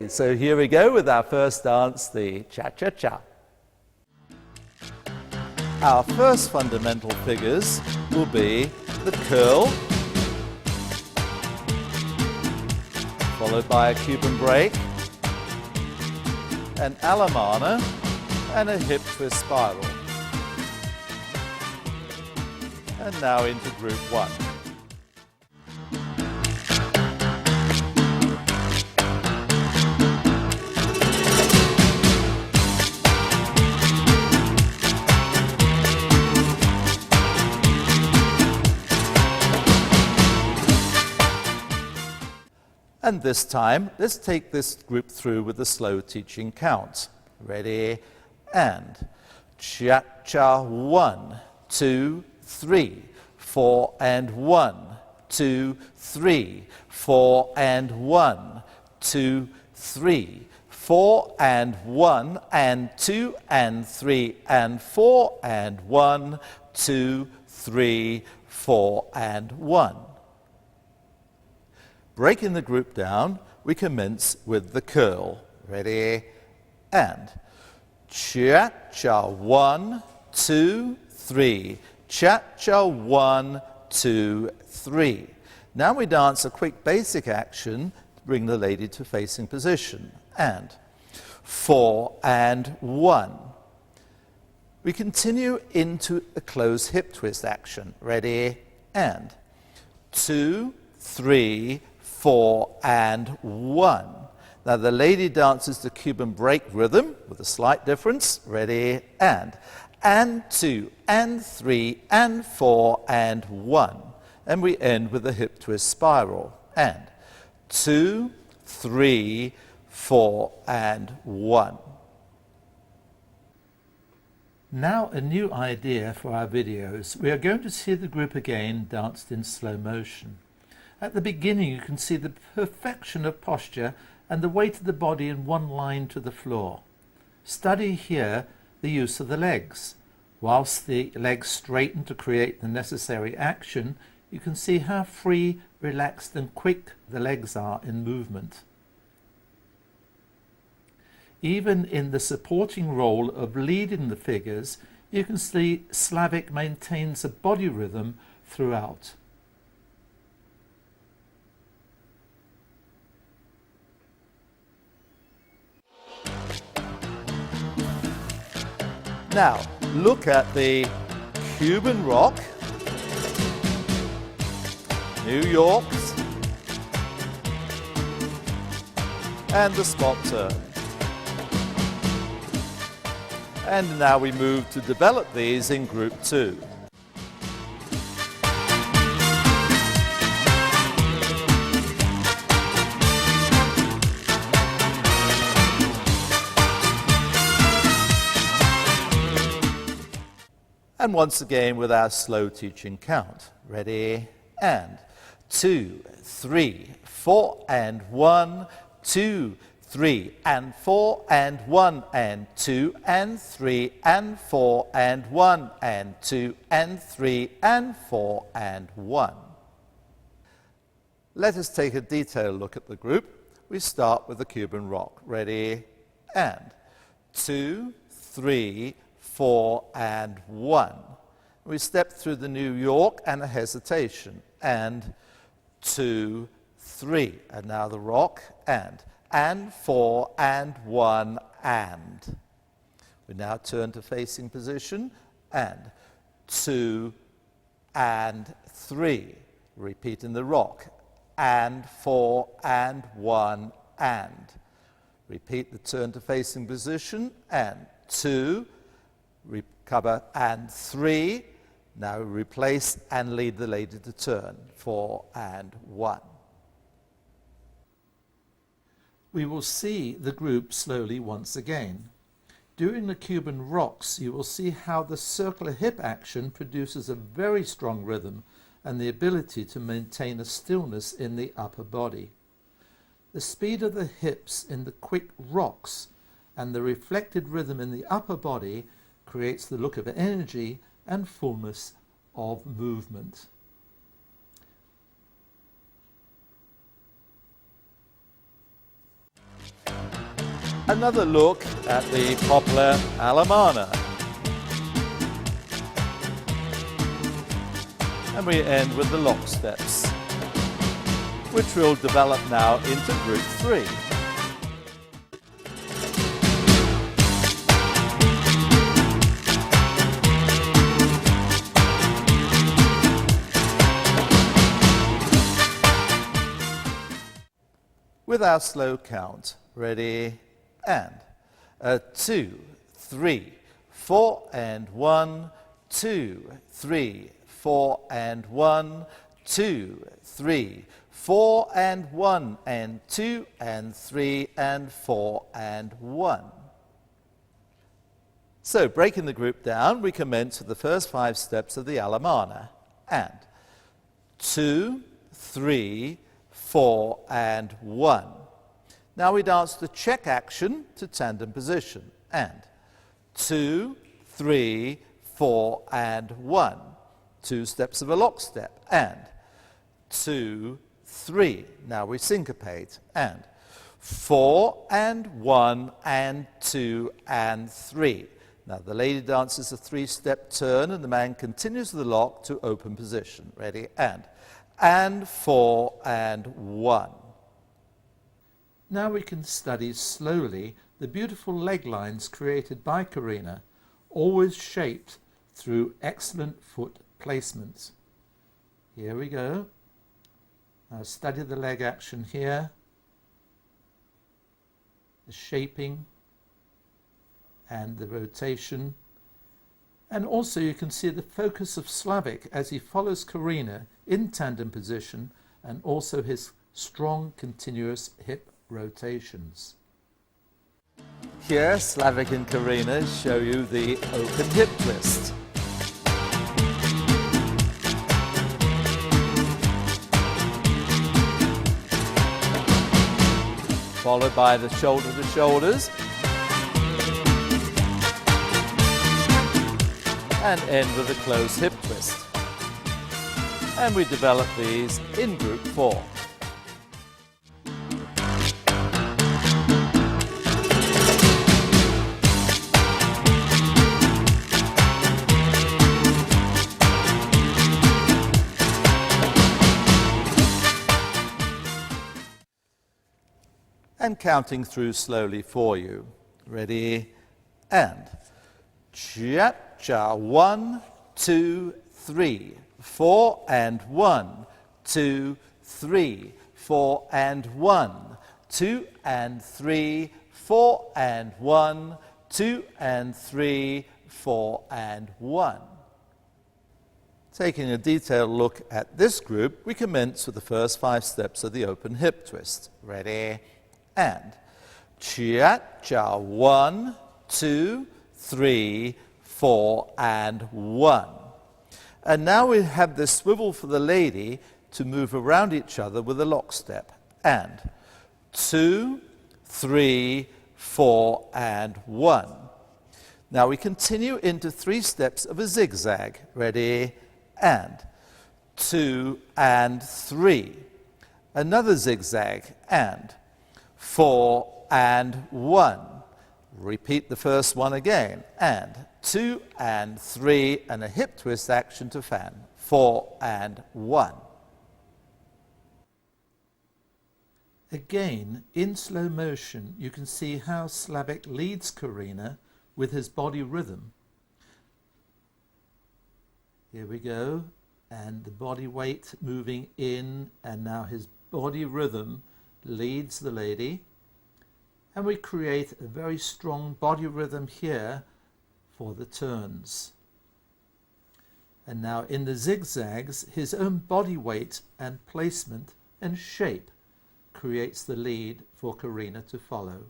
So here we go with our first dance, the cha-cha-cha. Our first fundamental figures will be the curl, followed by a Cuban break, an alemana, and a hip twist spiral. And now into group 1. And this time, let's take this group through with a slow teaching count. Ready? And cha-cha, 1, 2, 3, 4, and 1, 2, 3, 4, and 1, 2, 3, 4, and 1, and 2, and 3, and 4, and 1, 2, 3, 4, and 1. Breaking the group down, we commence with the curl. Ready? And cha-cha, 1, 2, 3. Cha-cha, 1, 2, 3. Now we dance a quick basic action to bring the lady to facing position. And 4 and 1. We continue into a closed hip twist action. Ready? And 2, 3, 4, and 1. Now the lady dances the Cuban break rhythm with a slight difference. Ready? And 2, and 3, and 4, and 1. And we end with a hip twist spiral. And 2, 3, 4, and 1. Now a new idea for our videos. We are going to see the group again danced in slow motion. At the beginning you can see the perfection of posture and the weight of the body in one line to the floor. Study here the use of the legs. Whilst the legs straighten to create the necessary action, you can see how free, relaxed and quick the legs are in movement. Even in the supporting role of leading the figures, you can see Slavik maintains a body rhythm throughout. Now, look at the Cuban rock, New York's, and the spot turn. And now we move to develop these in group 2. And once again with our slow teaching count. Ready? And 2, 3, 4, and 1, 2, 3, and 4, and 1, and 2, and 3, and 4, and 1, and 2, and 3, and 4, and 1. Let us take a detailed look at the group. We start with the Cuban rock. Ready? And 2, 3, 4, and 1. We step through the New York and a hesitation. And 2, 3. And now the rock. And 4, and 1, and. We now turn to facing position. And 2, and 3. Repeat in the rock. And 4, and 1, and. Repeat the turn to facing position. And 2, recover, and 3. Now replace and lead the lady to turn. 4 and 1. We will see the group slowly once again. During the Cuban rocks, you will see how the circular hip action produces a very strong rhythm and the ability to maintain a stillness in the upper body. The speed of the hips in the quick rocks and the reflected rhythm in the upper body creates the look of energy and fullness of movement. another look at the popular Alemana. And we end with the lock steps, which will develop now into group 3. With our slow count, ready, and 2, 3, 4 and 1, 2, 3, 4 and 1, 2, 3, 4 and 1 and 2 and 3 and 4 and 1. So breaking the group down, we commence with the first 5 steps of the Alemana, and 2, 3, 4 and 1. Now we dance the check action to tandem position, and 2, 3, 4 and 1. 2 steps of a lock step, and 2, 3. Now we syncopate, and 4 and 1 and 2 and 3. Now the lady dances a 3-step turn, and the man continues the lock to open position. Ready, and 4 and 1. Now we can study slowly the beautiful leg lines created by Karina, always shaped through excellent foot placements. Here we go. Now study the leg action here, the shaping and the rotation. And also you can see the focus of Slavik as he follows Karina in tandem position, and also his strong continuous hip rotations. Here Slavik and Karina show you the open hip twist. Followed by the shoulder to shoulders, and end with a closed hip twist. And we develop these in group 4. And counting through slowly for you. Ready, and cha-cha, 1, 2, 3, 4 and 1, 2, 3, 4 and 1, 2 and 3, 4 and 1, 2 and 3, 4 and 1. Taking a detailed look at this group, we commence with the first 5 steps of the open hip twist. Ready, and cha-cha, 1, 2, 3, 4 and 1. And now we have this swivel for the lady to move around each other with a lock step, and 2, 3, 4 and 1. Now we continue into 3 steps of a zigzag. Ready, and 2 and 3. Another zigzag, and 4 and 1. Repeat the first one again, and 2 and 3, and a hip twist action to fan. 4 and 1. Again, in slow motion, you can see how Slavik leads Karina with his body rhythm. Here we go, and the body weight moving in, and now his body rhythm leads the lady, and we create a very strong body rhythm here for the turns. And now in the zigzags, his own body weight and placement and shape creates the lead for Karina to follow.